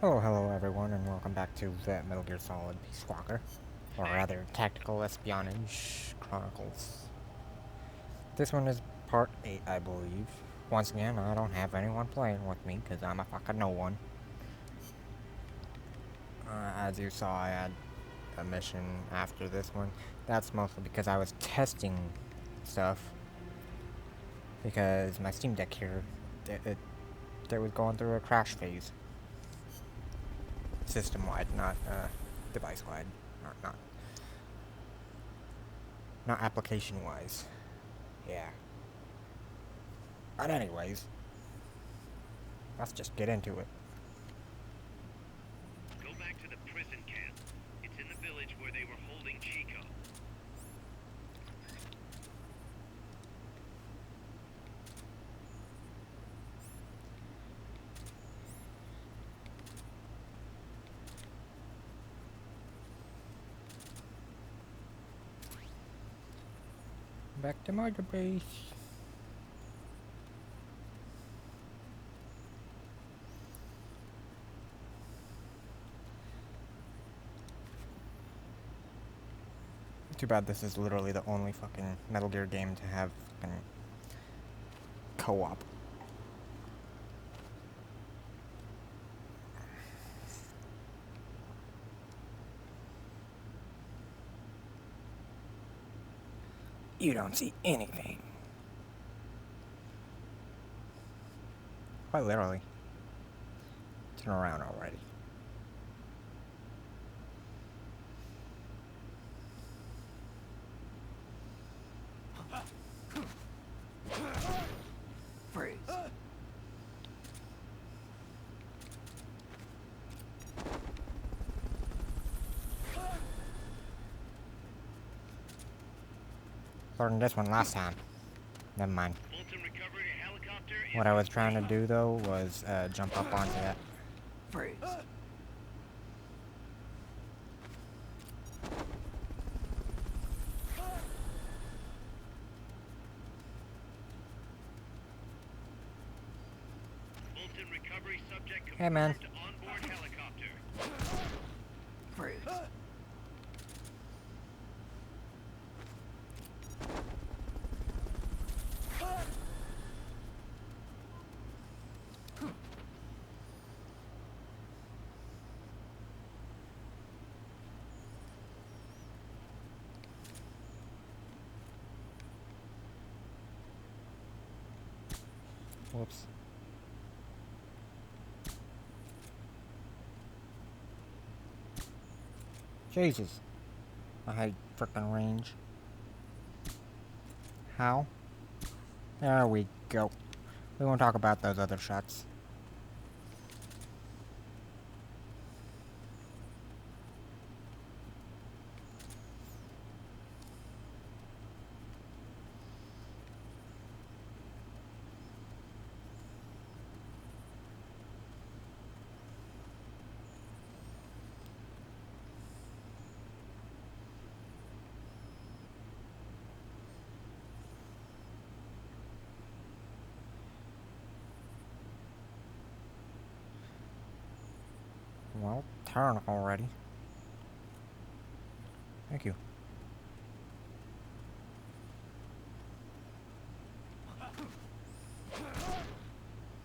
Hello everyone, and welcome back to the Metal Gear Solid Peace Walker, or rather, Tactical Espionage Chronicles. This one is part 8, I believe. Once again, I don't have anyone playing with me, because I'm a fucking no one. As you saw, I had a mission after this one. That's mostly because I was testing stuff, because my Steam Deck here, it was going through a crash phase. System-wide, not device-wide, not application-wise. Yeah. But anyways, let's just get into it. Go back to the prison camp. It's in the village where they were holding Chico. Back to my base. Too bad this is literally the only fucking Metal Gear game to have fucking co-op. You don't see anything. Quite literally. Turn around already. Freeze. Learned this one last time. Never mind. Bolton recovered a helicopter. What I was trying to do though was jump up onto that. Freeze. Bolton recovery subject Hey man. confirmed onboard helicopter. Freeze. Whoops. Jesus. I hate frickin' range. How? There we go. We won't talk about those other shots. Well, turn already. Thank you.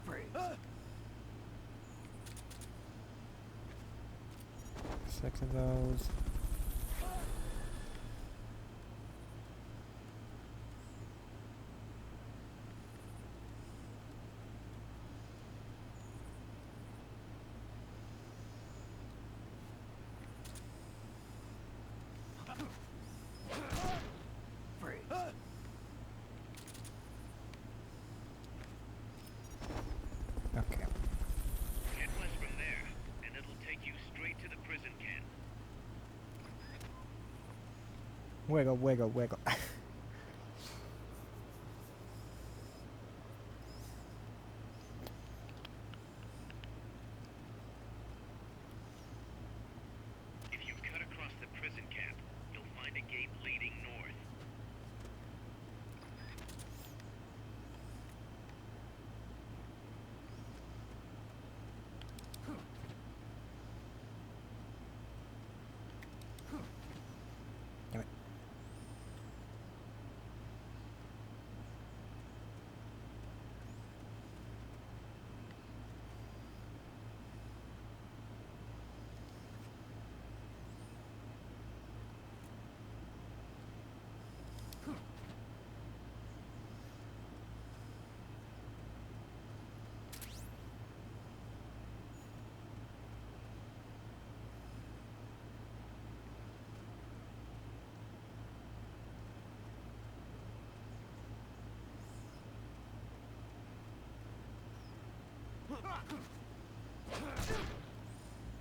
Freeze. 6 of those. Freeze. Okay. Head west from there, and it'll take you straight to the prison camp. Wiggle, wiggle, wiggle. If you cut across the prison camp, you'll find a gate leading north.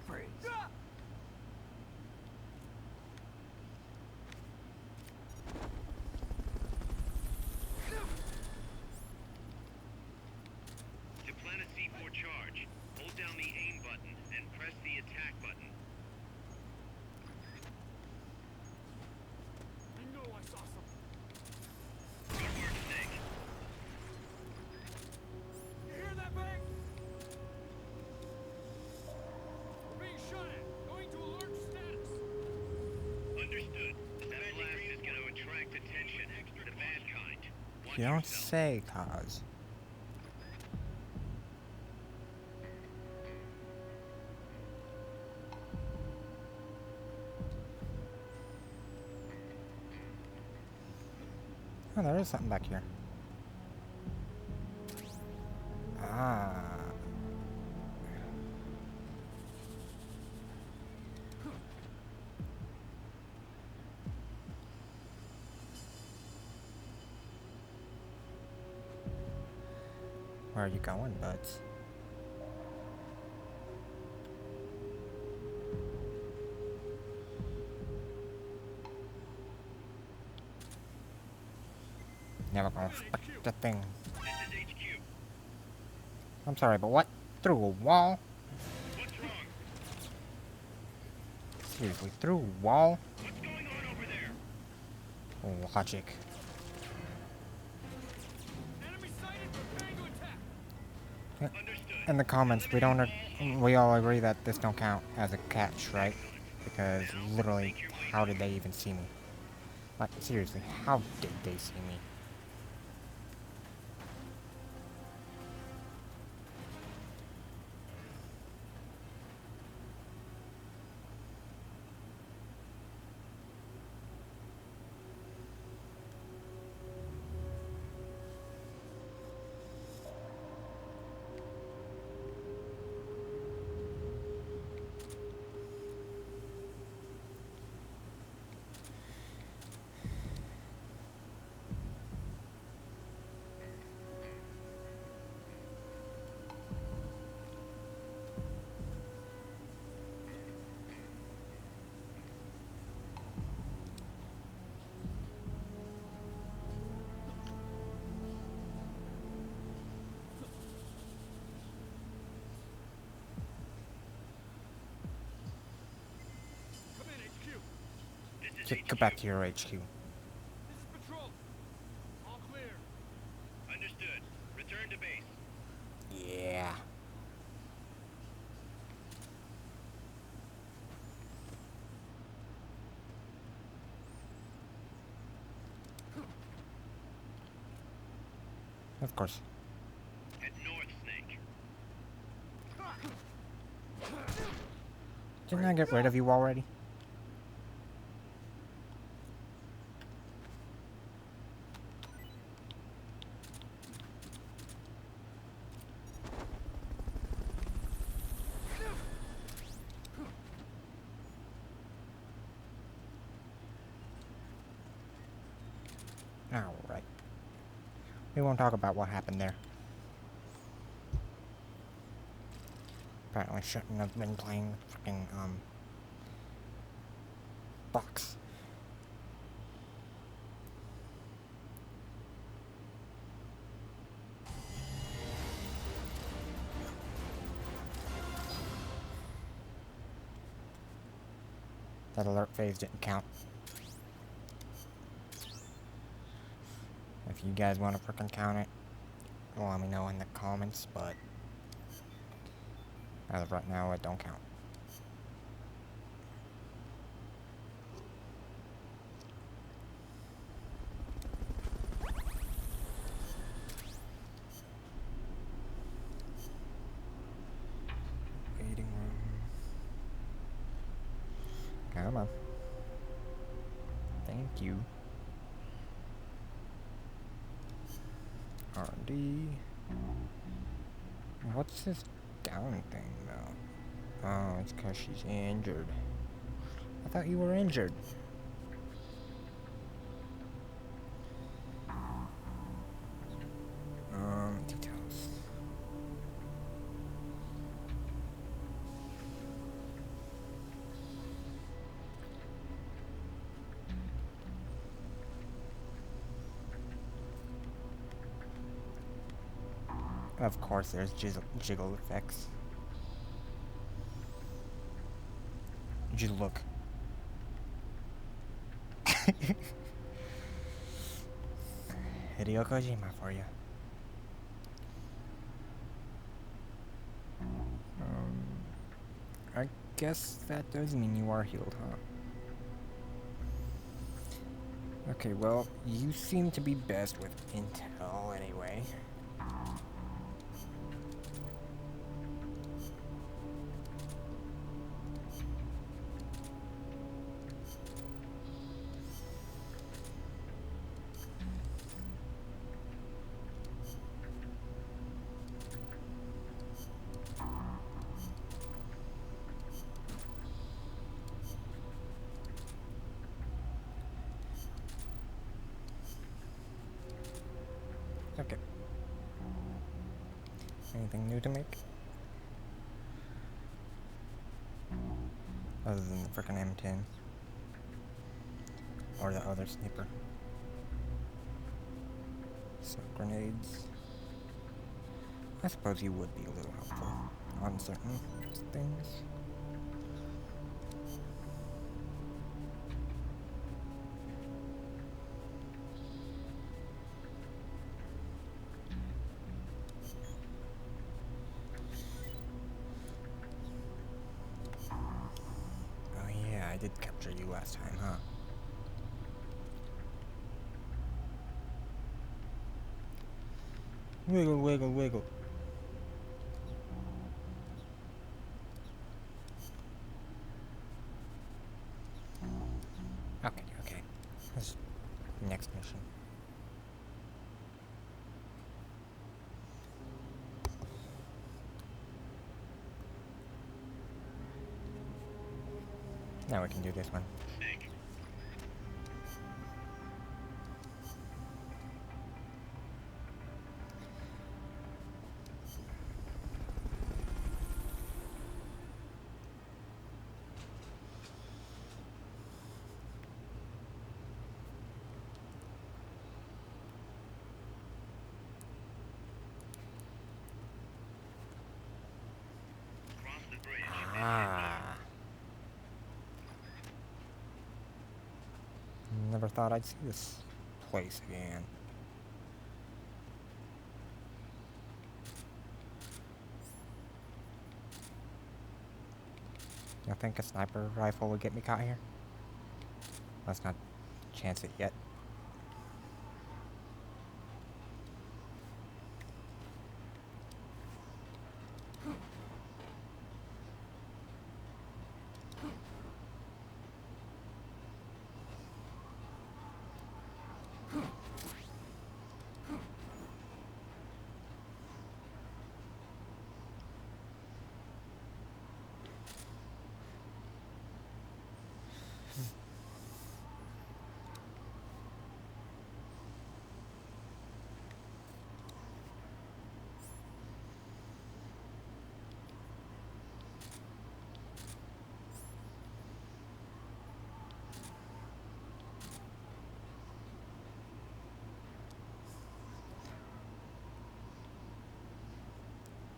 Freeze. To plant a C4 charge, hold down the aim button and press the attack button. I know I saw something. Good work, Snake. You hear that bang? We're being shot at. Going to alert status. Understood. That blast is going to attract attention. The bad kind. Watch You don't yourself. say, cause. Oh, there is something back here. Ah. Where are you going, buds? Never gonna expect the thing. This is HQ. I'm sorry, but what? Through a wall? What's wrong? Seriously, through a wall? What's going on over there? Logic. Enemy sighted. Preparing to attack. Understood. In the comments, we all agree that this don't count as a catch, right? Because literally, how did they even see me? Like, seriously, how did they see me? Come in, HQ. This is Get back to your HQ. This is patrol. All clear. Understood. Return to base. Yeah. Of course. Head north, Snake. Didn't I get rid of you already? Alright. We won't talk about what happened there. Apparently shouldn't have been playing freaking, box. That alert phase didn't count. If you guys want to freaking count it, let me know in the comments, but as of right now, it don't count. Waiting room. Come on. Thank you. R&D. What's this down thing, though? Oh, it's because she's injured. I thought you were injured. Details. Of course, there's jiggle effects. Just look. Hideo Kojima for you. I guess that does mean you are healed, huh? Okay, well, you seem to be best with intel anyway. Okay. Anything new to make? Other than the frickin' M10. Or the other sniper. So, grenades. I suppose you would be a little helpful on certain things. Oh yeah, I did capture you last time, huh? Wiggle, wiggle, wiggle. Okay, okay. This next mission. Now we can do this one. Cross the bridge. Ah. Never thought I'd see this place again. You think a sniper rifle would get me caught here? Let's not chance it yet.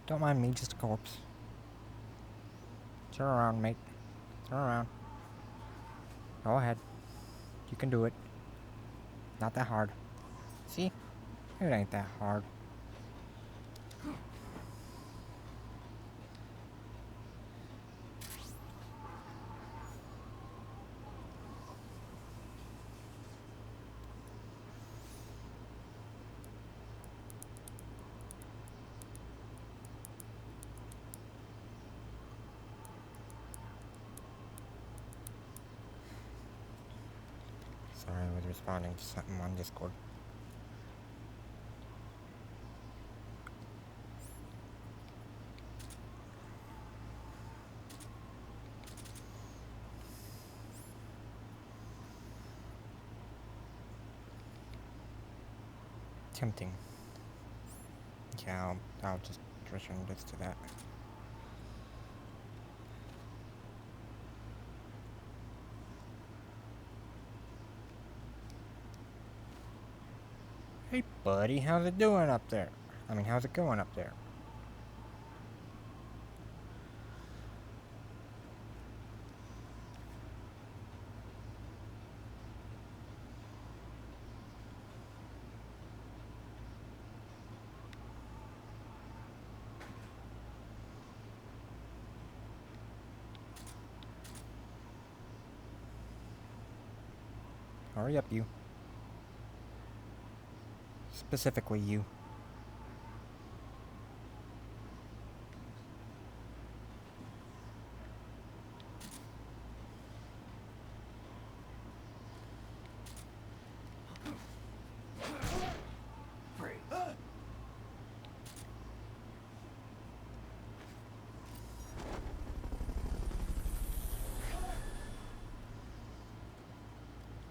Don't mind me, just a corpse. Turn around, mate. Turn around. Go ahead. You can do it. Not that hard. See? It ain't that hard. Sorry, I was responding to something on Discord. Tempting. Yeah, I'll just return this to that. Hey buddy, how's it doing up there? I mean, how's it going up there? Hurry up, you. Specifically, you. Fruit.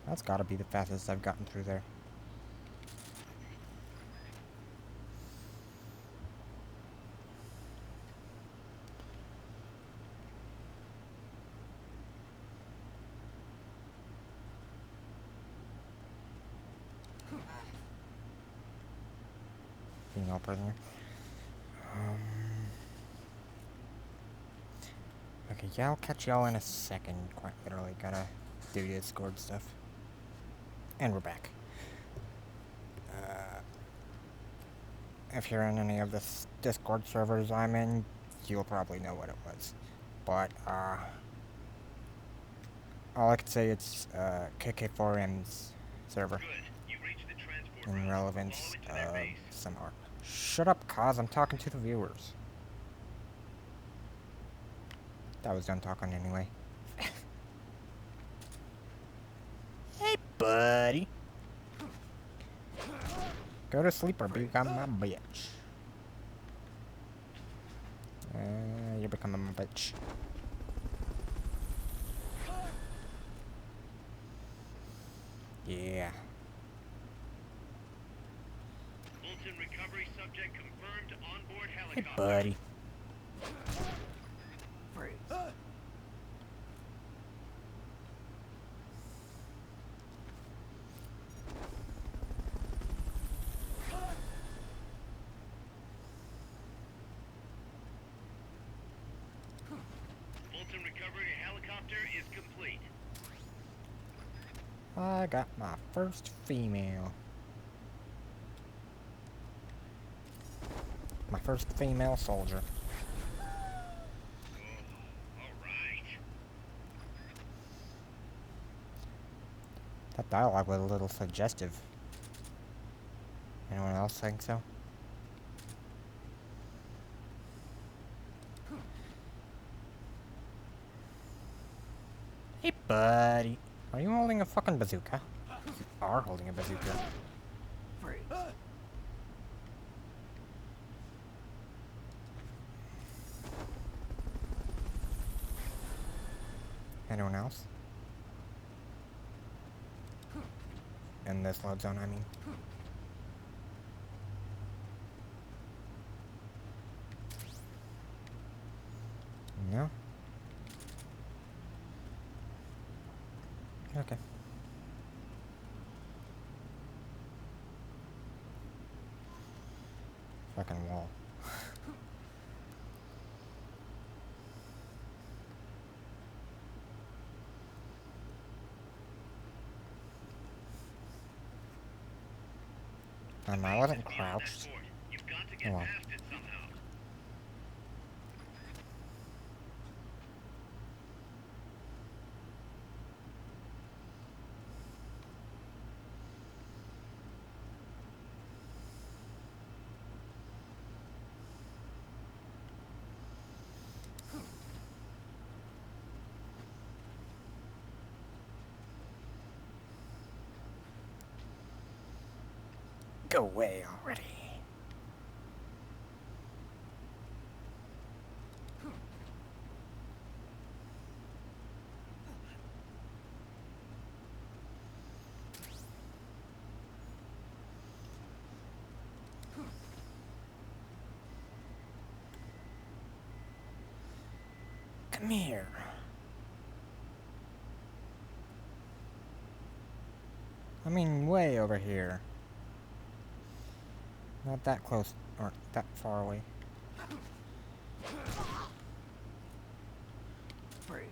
That's gotta be the fastest I've gotten through there. Female prisoner. Okay, yeah, I'll catch y'all in a second. Quite literally, gotta do Discord stuff. And we're back. If you're in any of the Discord servers I'm in, you'll probably know what it was. But, all I can say it's, KK4M's server. Good. You reached the transport In route. relevance Follow it to their of base. some art. Shut up, Kaz, I'm talking to the viewers. I was done talking anyway. Hey, buddy. Go to sleep or become my bitch. You're becoming my bitch. Yeah. Fulton recovery subject confirmed onboard Hey, helicopter. buddy. Fruit. Fulton recovery helicopter is complete. I got my first female. My first female soldier. All right. That dialogue was a little suggestive. Anyone else think so? Hey, buddy. Are you holding a fucking bazooka? You are holding a bazooka. Fruit. Anyone else? In this load zone, I mean. No? Okay. Fucking wall. And I wasn't Beyond that crouched. fort. You've got to get Oh, well. past it somehow. Go away already. Come here. I mean, way over here. Not that close, or that far away. Fruit.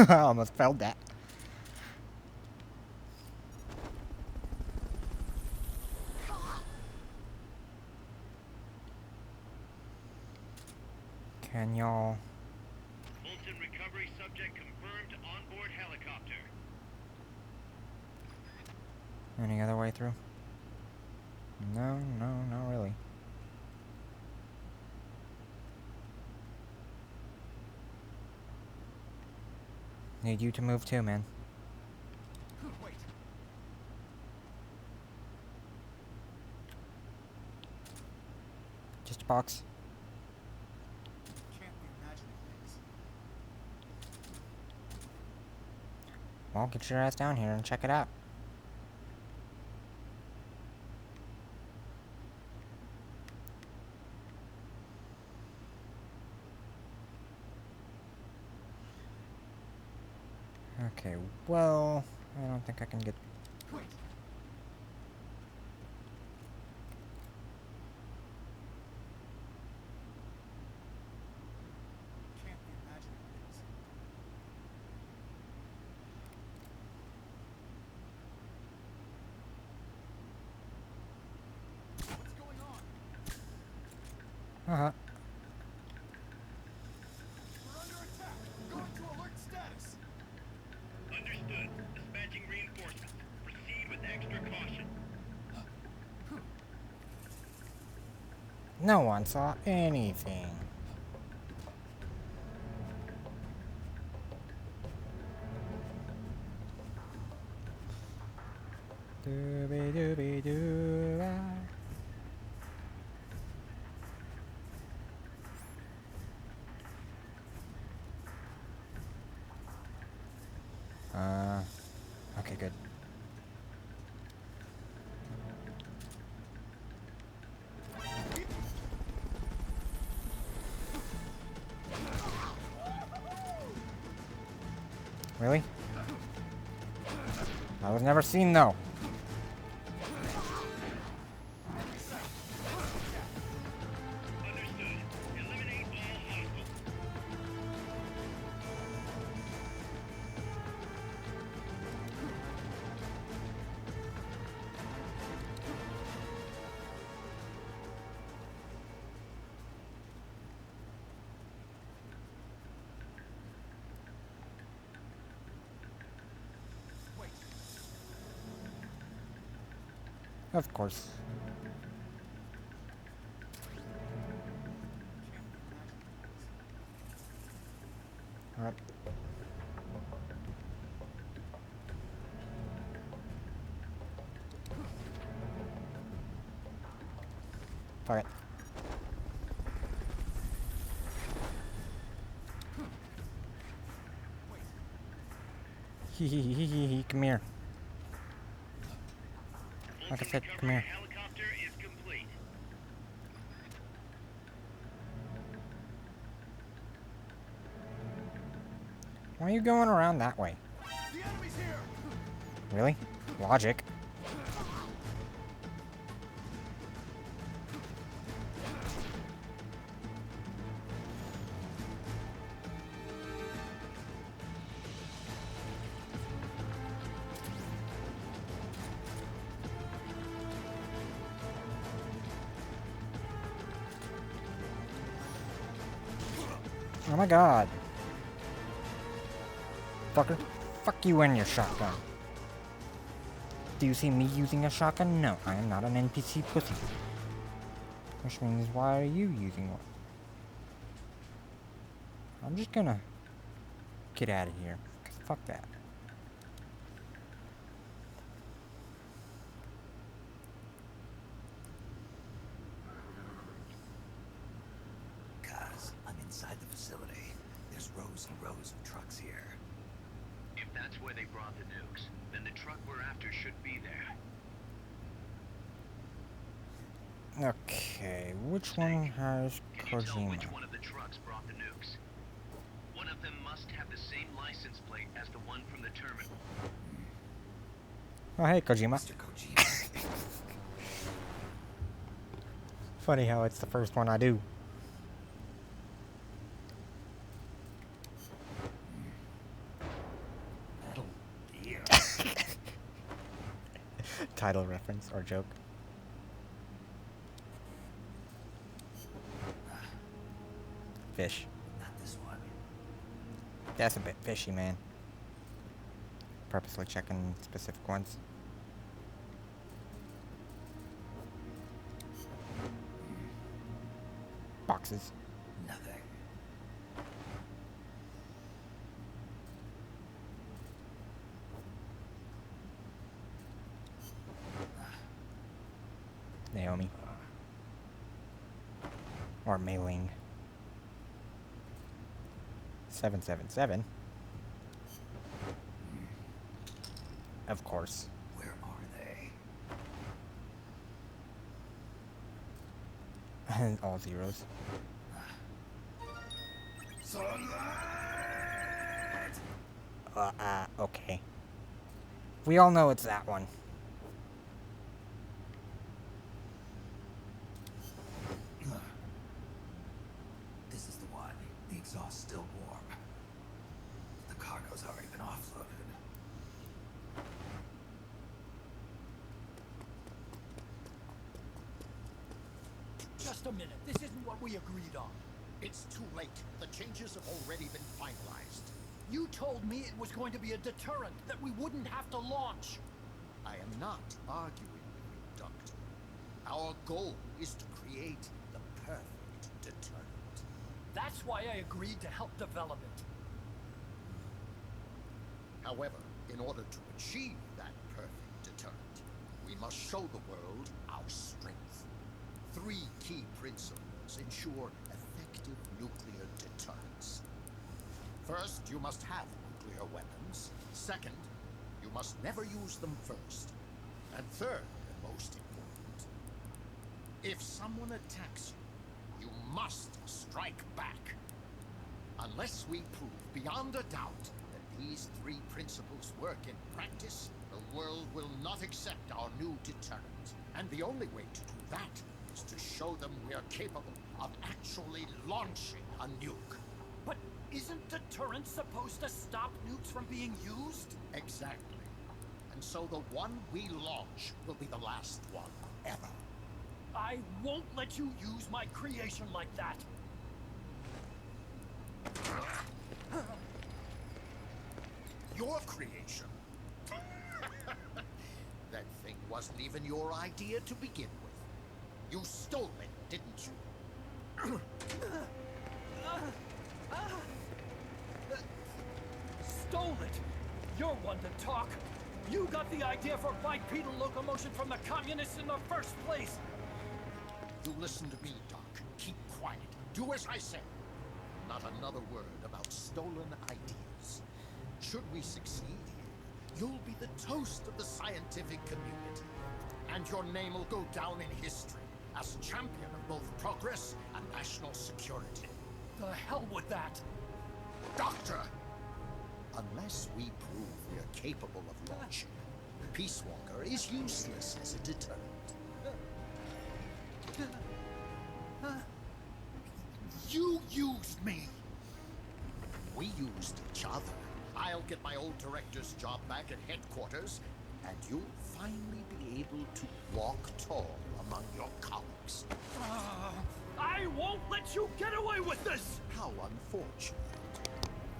I almost felt that. Can y'all... Fulton recovery subject confirmed onboard helicopter. Any other way through? No, not really. Need you to move too, man. Wait. Just a box. Can't be imagining things. Well, get your ass down here and check it out. Okay, well, I don't think I can get... Wait. Can't be imagining things. What's going on? Uh-huh. We're under attack. Going to alert status. Understood. Dispatching reinforcements. Proceed with extra caution. No one saw anything. Doobie doobie doo. Okay, good. Really? I was never seen though. Understood. Eliminate all hostiles. Wait. Of course. Can't be imagining things. Alright. Fuck it. Hee, come here. Like I Fulton said, come recovery here. helicopter is complete. Why are you going around that way? The enemy's here. Really? Logic. Oh my god. Fucker. Fuck you and your shotgun. Do you see me using a shotgun? No, I am not an NPC pussy. Which means, why are you using one? I'm just gonna get out of here. 'Cause fuck that. Guys, I'm inside the facility. There's rows and rows of trucks here. If that's where they brought the nukes, then the truck we're after should be there. Okay, which one has Can you tell Kojima? which one of the trucks brought the nukes? One of them must have the same license plate as the one from the terminal. Oh, hey, Kojima. Mr. Kojima. Funny how it's the first one I do. Metal Gear. Title reference or joke. Fish. Not this one. That's a bit fishy, man. Purposely checking specific ones. Boxes. Nothing. Naomi. Or Mei-Ling. 777. Of course. Where are they? All zeros. Okay. We all know it's that one. This is the one. The exhaust's still warm. The cargo's already been offloaded. Just a minute. This isn't what we agreed on. It's too late. The changes have already been finalized. You told me it was going to be a deterrent, that we wouldn't have to launch. I am not arguing with you, Doctor. Our goal is to create the perfect deterrent. That's why I agreed to help develop it. However, in order to achieve that perfect deterrent, we must show the world our strength. 3 key principles ensure effective nuclear deterrence. First, you must have nuclear weapons. Second, you must never use them first. And third, and most important, if someone attacks you, you must strike back. Unless we prove beyond a doubt that these 3 principles work in practice, the world will not accept our new deterrent. And the only way to do that is to show them we are capable of actually launching a nuke. But isn't deterrence supposed to stop nukes from being used? Exactly. And so the one we launch will be the last one ever. I won't let you use my creation like that. Your creation? That thing wasn't even your idea to begin with. You stole it, didn't you? Stole it? You're one to talk. You got the idea for bipedal locomotion from the communists in the first place. You listen to me, Doc. Keep quiet. Do as I say. Not another word about stolen ideas. Should we succeed here, you'll be the toast of the scientific community. And your name will go down in history as champion of both progress and national security. The hell with that. Doctor! Unless we prove we are capable of launching, Peace Walker is useless as a deterrent. You used me! We used each other. I'll get my old director's job back at headquarters, and you'll finally be able to walk tall among your colleagues. I won't let you get away with this! How unfortunate.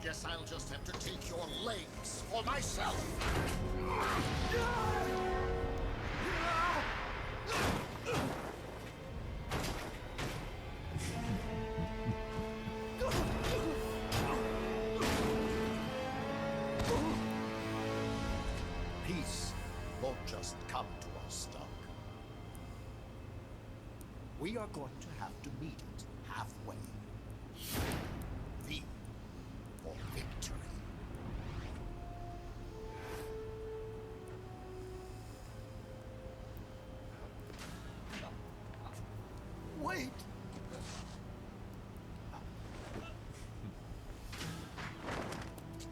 Guess I'll just have to take your legs for myself. Peace won't just come to us, Doc. We are going to have to meet it halfway. V for victory. Wait!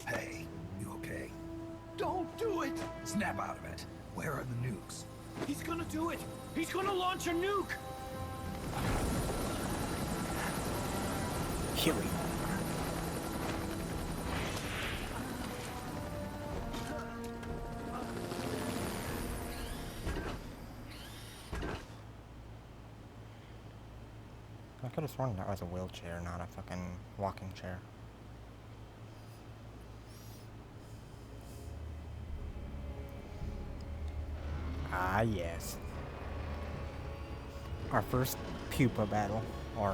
Hey, you okay? Don't do it! Snap out of it. Where are the nukes? He's gonna do it! He's gonna launch a nuke! killing. I could have sworn that was a wheelchair, not a fucking walking chair. Ah, yes. Our first Pupa battle, or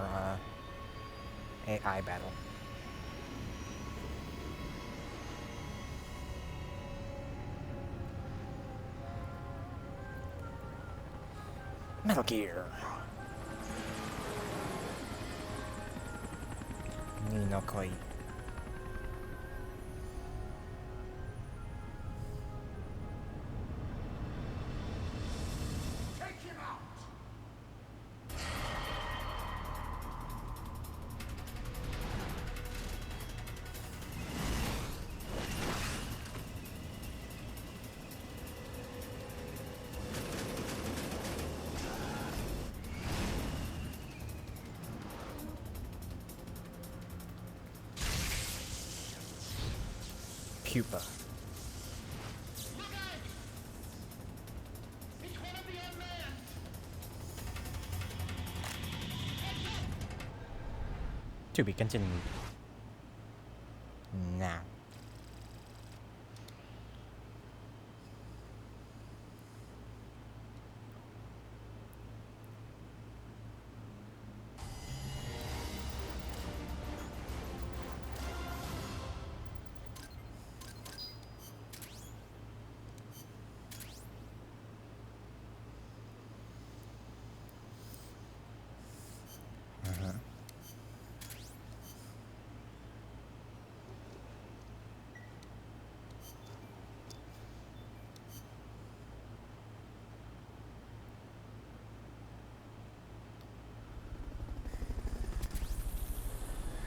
AI battle. Metal Gear. Ni no Koi. Pupa. To be continued. Now.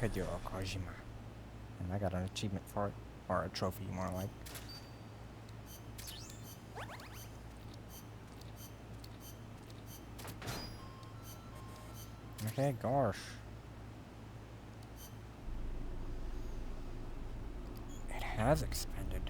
Hideo Kojima. And I got an achievement for it. Or a trophy, more like. Okay, gosh. It has expanded.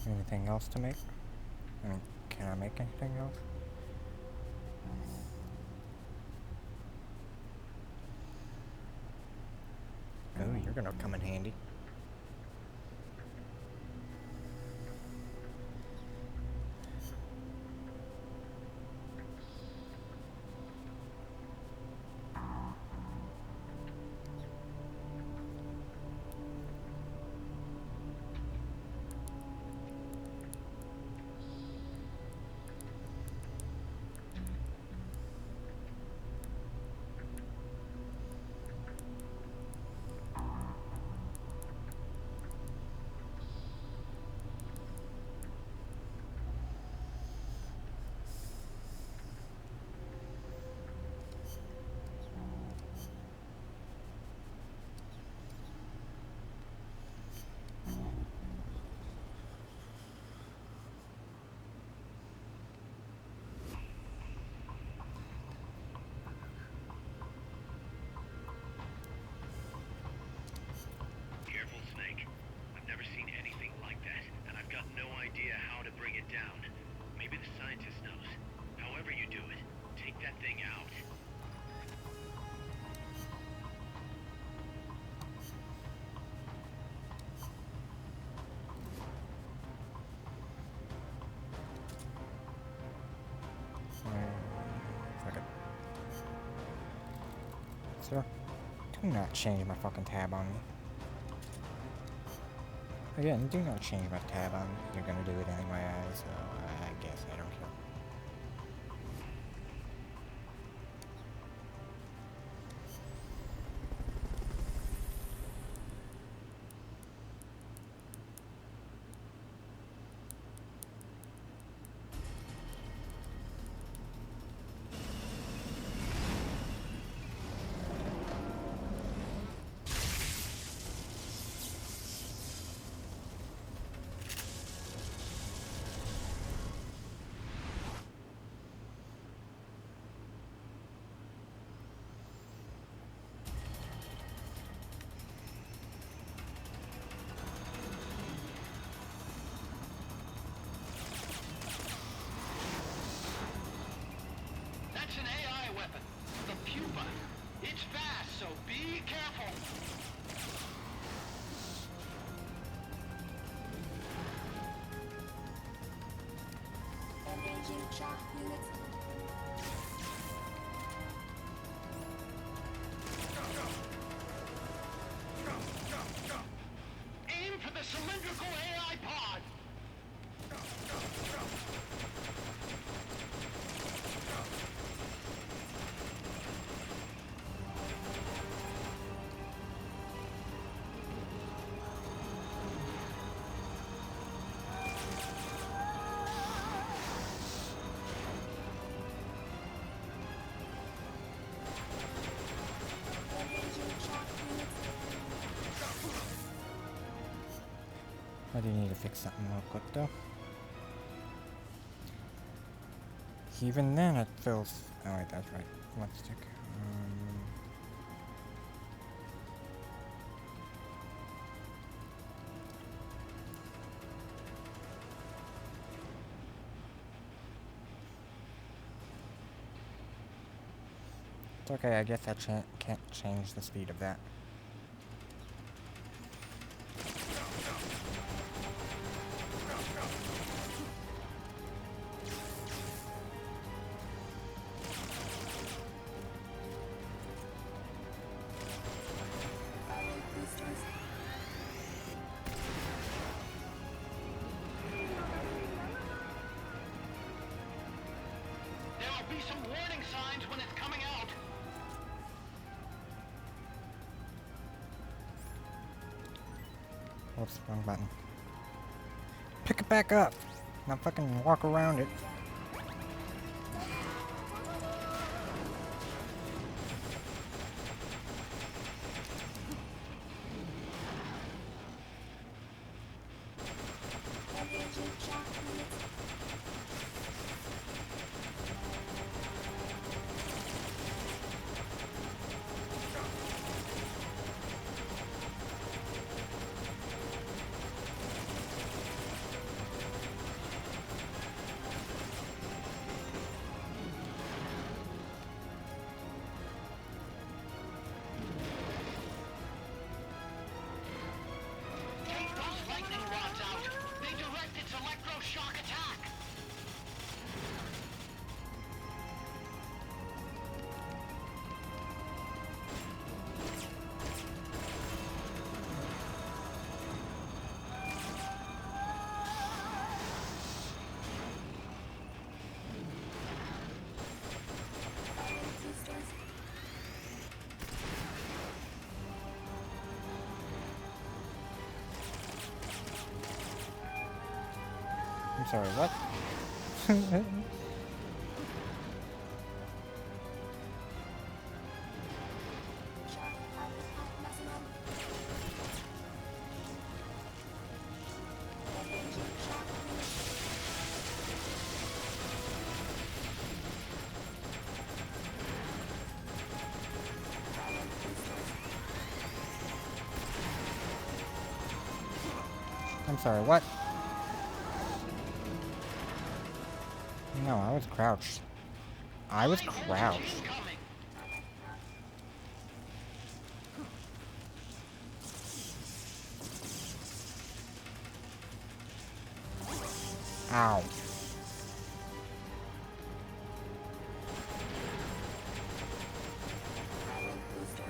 Anything else to make? I mean, can I make anything else? Oh, you're gonna come in handy. Sir, do not change my fucking tab on me. Again, do not change my tab on me. You're gonna do it anyway, so I guess I don't care. That's an AI weapon. The Pupa. It's fast, so be careful. Engaging shock units. Aim for the cylindrical AI pod. Engaging shock units. I do need to fix something real quick though. Even then it feels... Oh wait, that's right. One stick. It's okay, I guess I can't change the speed of that. Firing boosters. There will be some warning signs when it's coming out. Whoops, wrong button. Pick it back up! Not fucking walk around it. Engaging shock units. Take those lightning rods out. They direct its electroshock attack. Firing boosters. I'm sorry, what? Shock output at maximum. Engaging shock units. Firing boosters. I'm sorry, what? No, I was crouched. I was High voltage crouched. incoming. Ow. Firing boosters.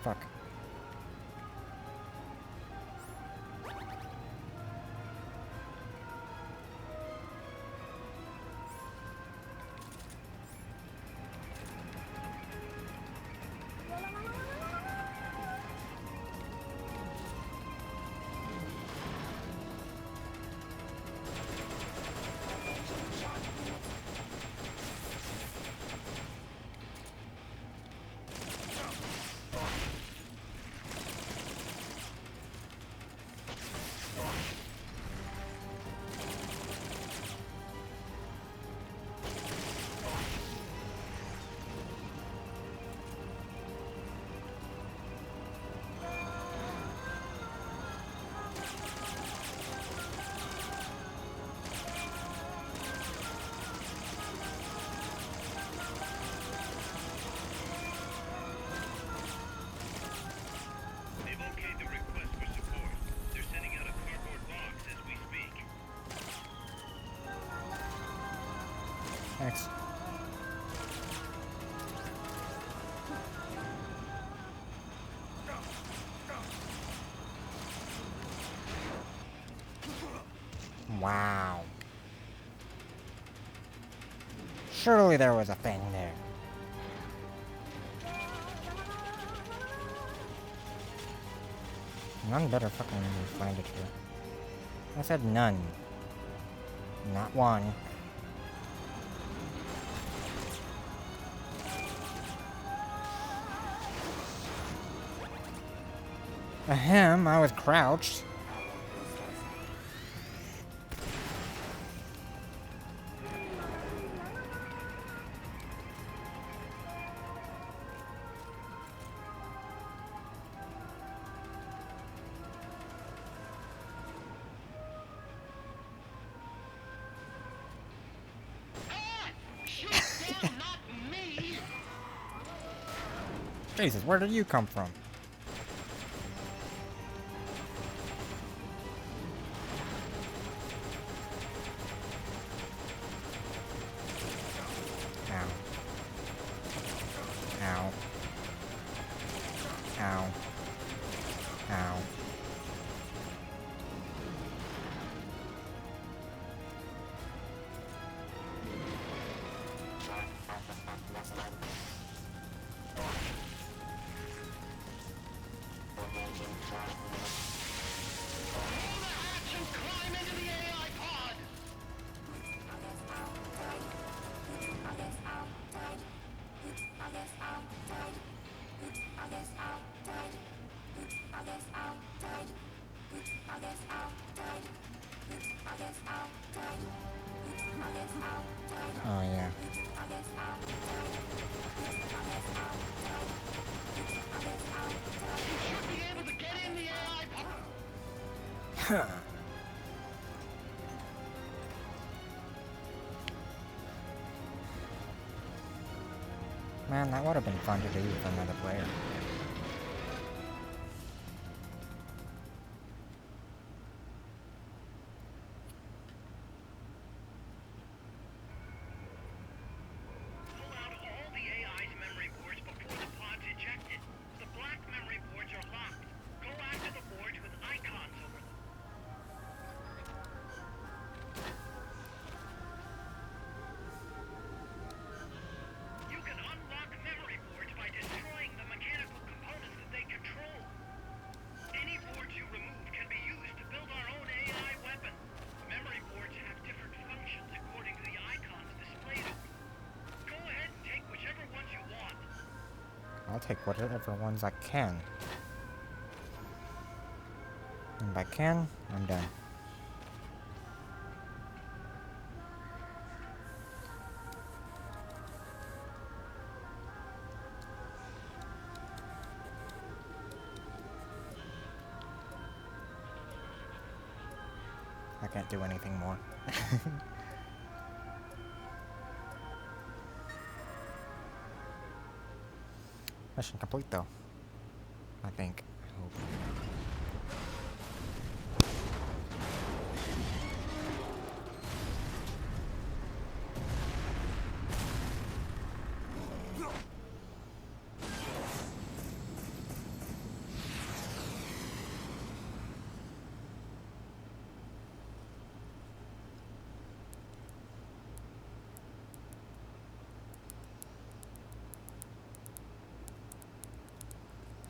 Fuck. They've okayed the request for support. They're sending out a cardboard box as we speak. Thanks. Wow. Surely there was a thing there. None better fucking find it here. I said none. Not one. Ahem, I was crouched. Shoot them, not me! Jesus, where did you come from? Ow. Ow. Ow. Ow. Climb into the AI pod! Oh yeah. Should be able to get in the AI pod! Huh. Man, that would have been fun to do with another player. Pull out all the AI's memory boards before the pod's ejected. The black memory boards are locked. Go after the boards with icons over them. You can unlock memory boards by destroying the mechanical components that they control. Any boards you remove can be used to build our own AI weapon. Memory boards have different functions according to the icons displayed on them. Go ahead and take whichever ones you want. I'll take whatever ones I can. And by can, I'm done. I can't do anything more. Mission complete though. I think. I hope.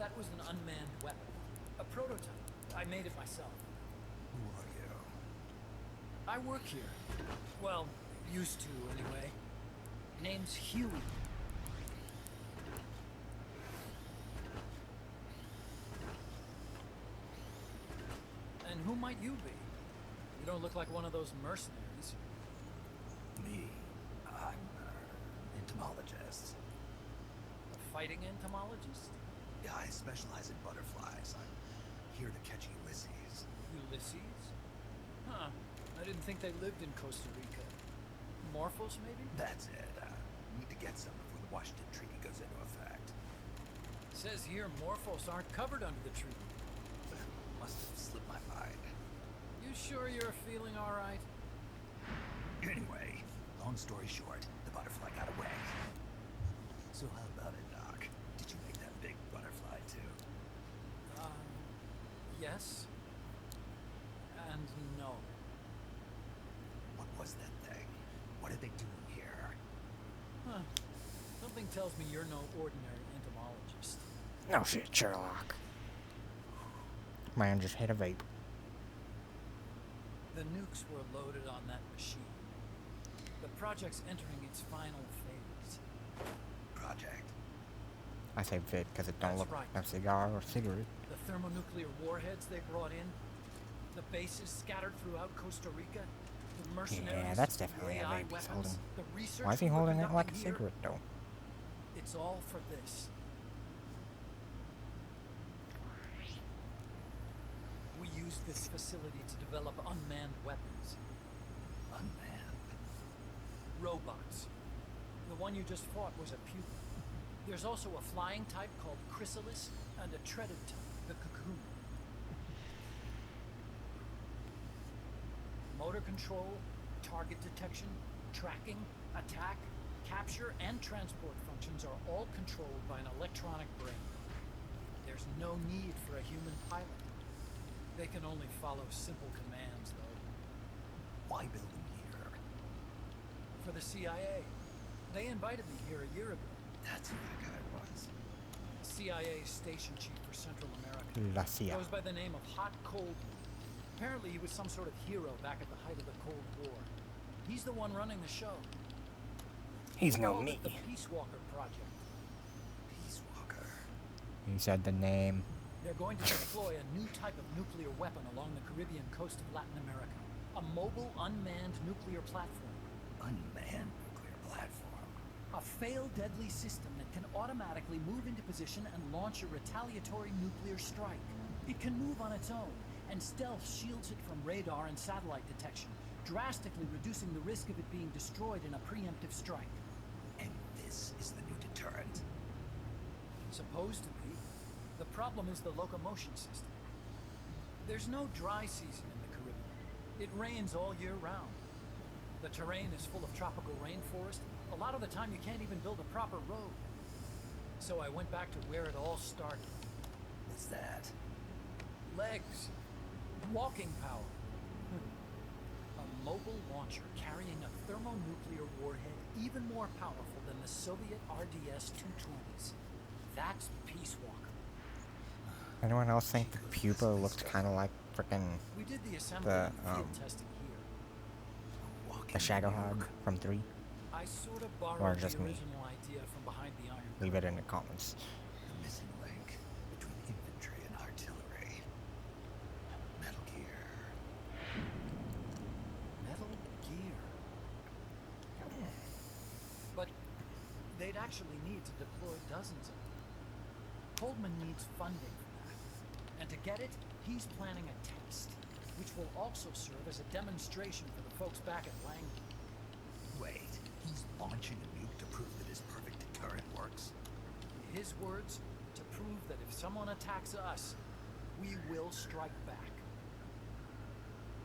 That was an unmanned weapon. A prototype. I made it myself. Who are you? I work here. Well, used to, anyway. Name's Huey. And who might you be? You don't look like one of those mercenaries. Me. I'm an entomologist. A fighting entomologist? Yeah, I specialize in butterflies. I'm here to catch Ulysses. Ulysses? Huh. I didn't think they lived in Costa Rica. Morphos, maybe? That's it. Need to get some before the Washington Treaty goes into effect. Says here Morphos aren't covered under the treaty. Must have slipped my mind. You sure you're feeling all right? Anyway, long story short, the butterfly got away. So how about it, Doc? Did you make that big butterfly too? Yes. And no. What was that thing? What are they doing here? Huh. Something tells me you're no ordinary entomologist. No shit, Sherlock. Man just hit a vape. The nukes were loaded on that machine. The project's entering its final phase. Project. I say vape because it don't That's look right. like a cigar or cigarette. The thermonuclear warheads they brought in. The bases scattered throughout Costa Rica. The mercenaries. Yeah, that's the definitely a AI vape he's weapons, holding. The research Why is he we were holding it like a conducting here. cigarette though? It's all for this. We use this facility to develop unmanned weapons. Unmanned. Robots. The one you just fought was a Pupa. There's also a flying type called Chrysalis and a treaded type, the Cocoon. Motor control, target detection, tracking, attack, capture, and transport functions are all controlled by an electronic brain. There's no need for a human pilot. They can only follow simple commands, though. Why build them here? For the CIA. They invited me here a year ago. That's who that guy was. CIA's station chief for Central America. La CIA. Goes by the name of Hot Cold. Apparently he was some sort of hero back at the height of the Cold War. He's the one running the show. He's no Called me. it the Peace Walker Project. Peace Walker. He said the name. They're going to deploy a new type of nuclear weapon along the Caribbean coast of Latin America. A mobile, unmanned nuclear platform. Unmanned nuclear platform. A fail-deadly system that can automatically move into position and launch a retaliatory nuclear strike. It can move on its own, and stealth shields it from radar and satellite detection, drastically reducing the risk of it being destroyed in a preemptive strike. And this is the new deterrent. Supposed to be. The problem is the locomotion system. There's no dry season in the Caribbean. It rains all year round. The terrain is full of tropical rainforest. A lot of the time you can't even build a proper road. So I went back to where it all started. What's that? Legs. Walking power. A mobile launcher carrying a thermonuclear warhead even more powerful than the Soviet RDS-220s. That's Peace Walker. Anyone else think the Pupa looked kind of like frickin' We did the assembly The, and field testing here. the Shadow Hog from 3? I sort of Or borrowed just the me. original idea from behind the iron. Leave it in the comments. The missing link between infantry and artillery. Metal Gear. Metal Gear. But they'd actually need to deploy dozens of them. Coldman needs funding for that. And to get it, he's planning a test, which will also serve as a demonstration for the folks back at Langley. Wait, he's launching a nuke to prove that his perfect deterrent works? In his words, to prove that if someone attacks us, we will strike back.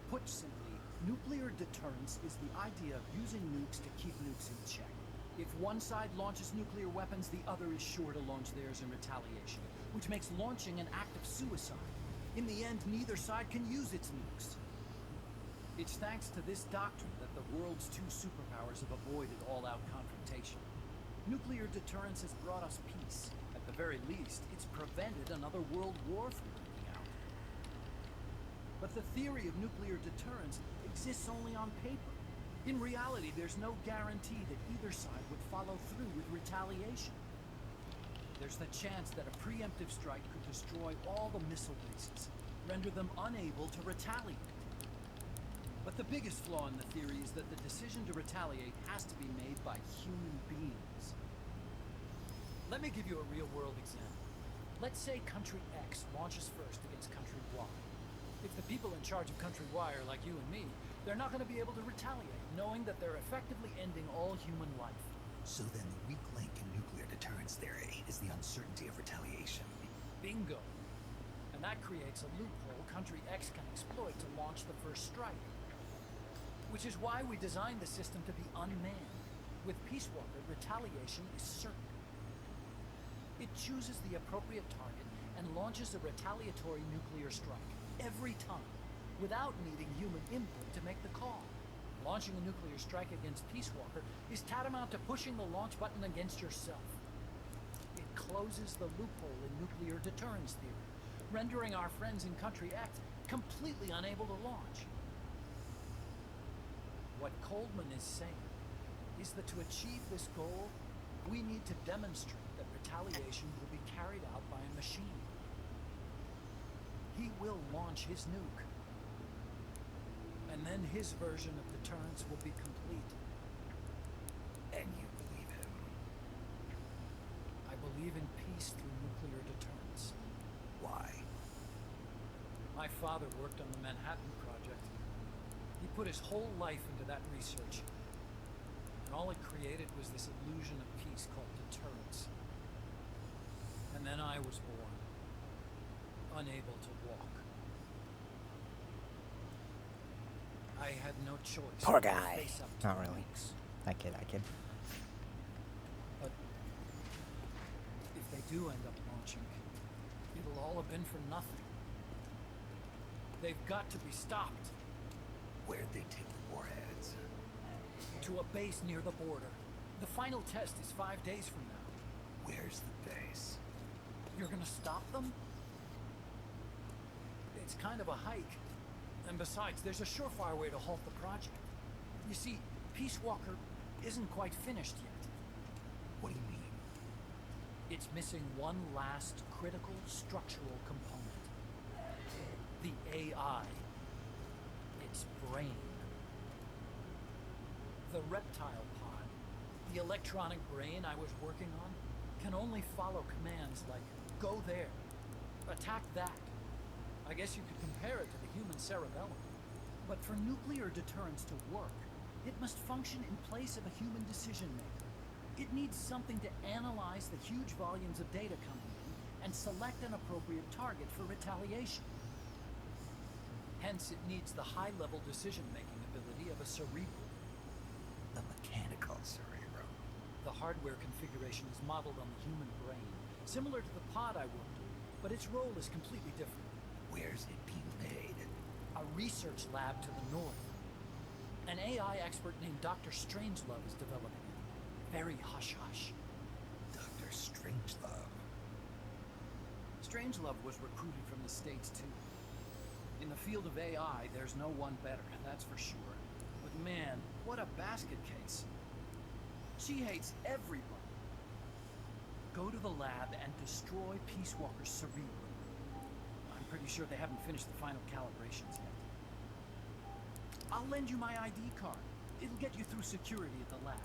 Put simply, nuclear deterrence is the idea of using nukes to keep nukes in check. If one side launches nuclear weapons, the other is sure to launch theirs in retaliation, which makes launching an act of suicide. In the end, neither side can use its nukes. It's thanks to this doctrine that the world's two superpowers have avoided all-out confrontation. Nuclear deterrence has brought us peace at the the very least, it's prevented another world war from breaking out. But the theory of nuclear deterrence exists only on paper. In reality, there's no guarantee that either side would follow through with retaliation. There's the chance that a preemptive strike could destroy all the missile bases, render them unable to retaliate. But the biggest flaw in the theory is that the decision to retaliate has to be made by human beings. Let me give you a real-world example. Let's say Country X launches first against Country Y. If the people in charge of Country Y are like you and me, they're not going to be able to retaliate, knowing that they're effectively ending all human life. So then the weak link in nuclear deterrence theory is the uncertainty of retaliation. Bingo. And that creates a loophole Country X can exploit to launch the first strike. Which is why we designed the system to be unmanned. With Peace Walker, retaliation is certain. It chooses the appropriate target and launches a retaliatory nuclear strike every time, without needing human input to make the call. Launching a nuclear strike against Peace Walker is tantamount to pushing the launch button against yourself. It closes the loophole in nuclear deterrence theory, rendering our friends in Country X completely unable to launch. What Coldman is saying is that to achieve this goal, we need to demonstrate that retaliation will be carried out by a machine. He will launch his nuke. And then his version of deterrence will be complete. And you believe him? I believe in peace through nuclear deterrence. Why? My father worked on the Manhattan Project. He put his whole life into that research. And all it created was this illusion of peace called deterrence. And then I was born, unable to walk. I had no choice. Poor but to guy. face up to Not the really. risks. That kid. But if they do end up launching, it'll all have been for nothing. They've got to be stopped. Where'd they take the warheads? To a base near the border. The final test is 5 days from now. Where's the base? You're gonna stop them? It's kind of a hike. And besides, there's a surefire way to halt the project. You see, Peace Walker isn't quite finished yet. What do you mean? It's missing one last critical structural component. The AI. Its brain. The reptile pod, the electronic brain I was working on, can only follow commands like, go there, attack that. I guess you could compare it to the human cerebellum. But for nuclear deterrence to work, it must function in place of a human decision maker. It needs something to analyze the huge volumes of data coming in and select an appropriate target for retaliation. Hence, it needs the high-level decision-making ability of a cerebral. The mechanical cerebrum. The hardware configuration is modeled on the human brain, similar to the pod I worked on, but its role is completely different. Where's it being made? A research lab to the north. An AI expert named Dr. Strangelove is developing it. Very hush-hush. Dr. Strangelove. Strangelove was recruited from the States, too. In the field of AI, there's no one better, that's for sure. But man, what a basket case. She hates everybody. Go to the lab and destroy Peace Walker's cerebrum. I'm pretty sure they haven't finished the final calibrations yet. I'll lend you my ID card. It'll get you through security at the lab.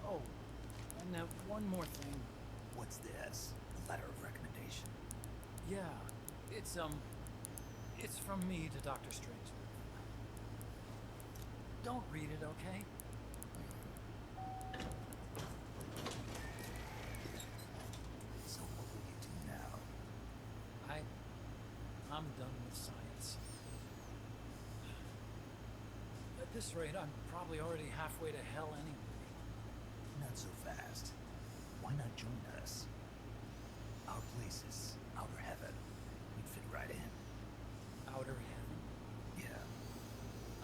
Oh, and one more thing. What's this? A letter of recommendation. Yeah, it's from me to Dr. Strange. Don't read it, okay? So what will you do now? I'm done with science. At this rate, I'm probably already halfway to hell anyway. Not so fast. Why not join us? Our place is outer heaven. We'd fit right in. Outer heaven. Yeah,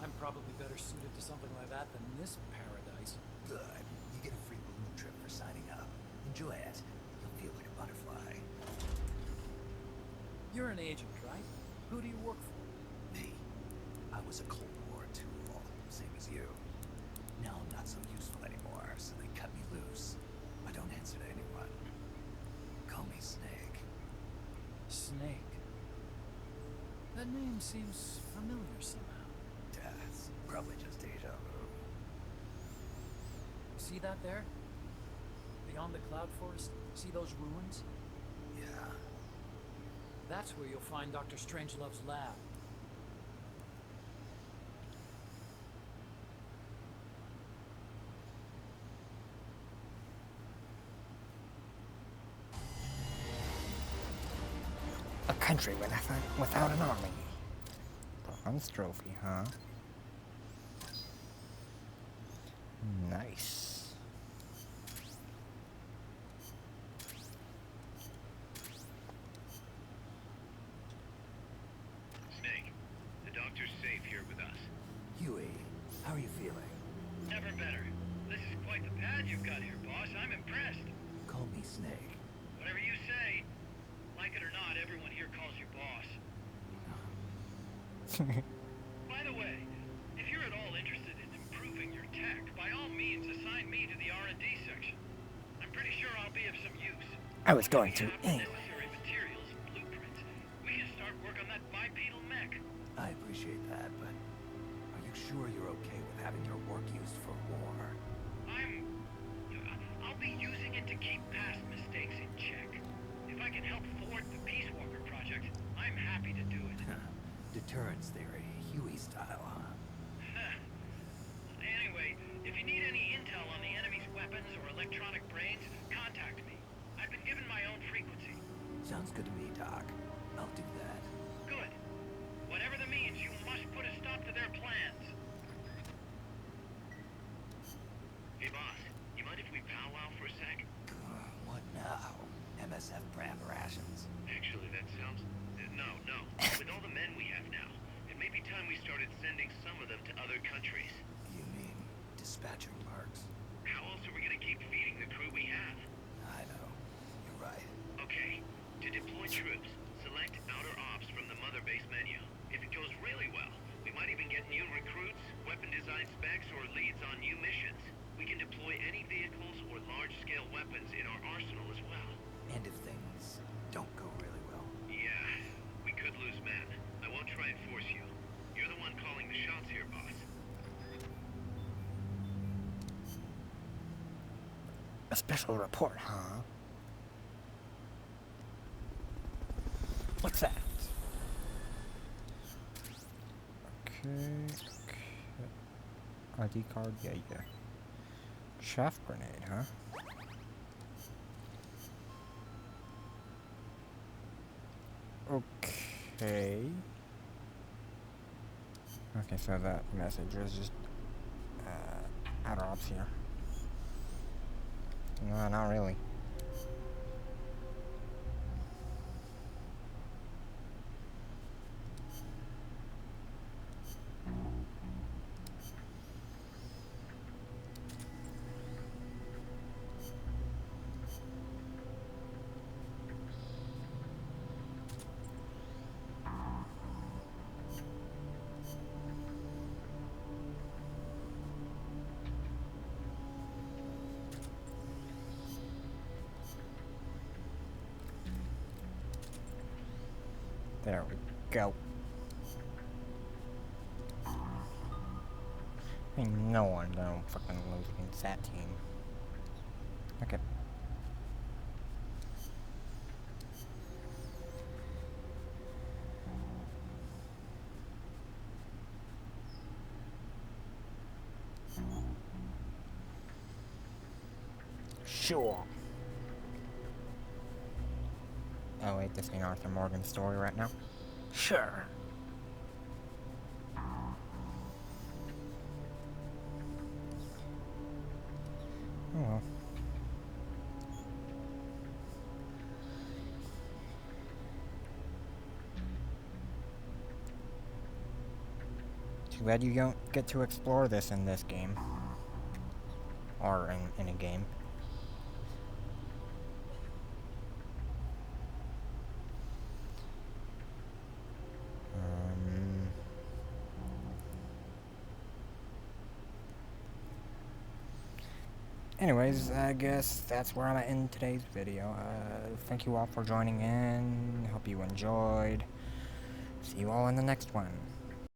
I'm probably better suited to something like that than this paradise. good. You get a free balloon trip for signing up. Enjoy it. You'll feel like a butterfly. agent, right? Who do you work for? Me. I was a Cold War tool, same as you. Now I'm not so useful anymore, so they cut me loose. I don't answer to anyone. Call me Snake. Snake. That name seems familiar somehow. Death. Probably just deja vu. See that there? Beyond the cloud forest? See those ruins? Yeah. That's where you'll find Dr. Strangelove's lab. A country without an army. Bronze trophy, huh? Nice. Snake, the doctor's safe here with us. Huey, how are you feeling? Never better. This is quite the pad you've got here, boss. I'm impressed. Call me Snake. Whatever you say. Like it or not, everyone here calls you boss. By the way, if you're at all interested in improving your tech, by all means assign me to the R&D section. I'm pretty sure I'll be of some use. I was going Once to we have the anyway. necessary materials and blueprints, we can start work on that bipedal mech. I appreciate that, but are you sure you're okay with having your work used for war? I'll be using it to keep past mistakes in check. If I can help thwart the Peace Walker project, I'm happy to do it. Deterrence theory, Huey style, huh? Anyway, if you need any intel on the enemy's weapons or electronic brains, contact me. I've been given my own frequency. Sounds good to me, Doc. I'll do that. Good. Whatever the means, you must put a stop to their plans. Hey, boss. You mind if we powwow for a sec? What now? MSF brand rations. Actually, that sounds... No. With all the men we have now, it may be time we started sending some of them to other countries. You mean dispatcher marks? How else are we gonna keep feeding the crew we have? I know. You're right. Okay, to deploy troops, select outer ops from the mother base menu. If it goes really well, we might even get new recruits, weapon design specs, or leads on new missions. We can deploy any vehicles or large-scale weapons in our arsenal as well. And if things don't go really well? Yeah, we could lose men. I won't try and force you. You're the one calling the shots here, boss. A special report, huh? What's that? Okay. ID card, yeah. Chaff grenade, huh? Okay. Okay, so that message was just outer ops here. No, not really. There we go. Ain't no one gonna fucking lose against that team. Okay. Sure. Oh wait, this ain't Arthur Morgan's story right now? Sure. Oh well. Too bad you don't get to explore this in this game. Or in a game. anyways, I guess that's where I'm at in today's video. Thank you all for joining in. Hope you enjoyed. See you all in the next one.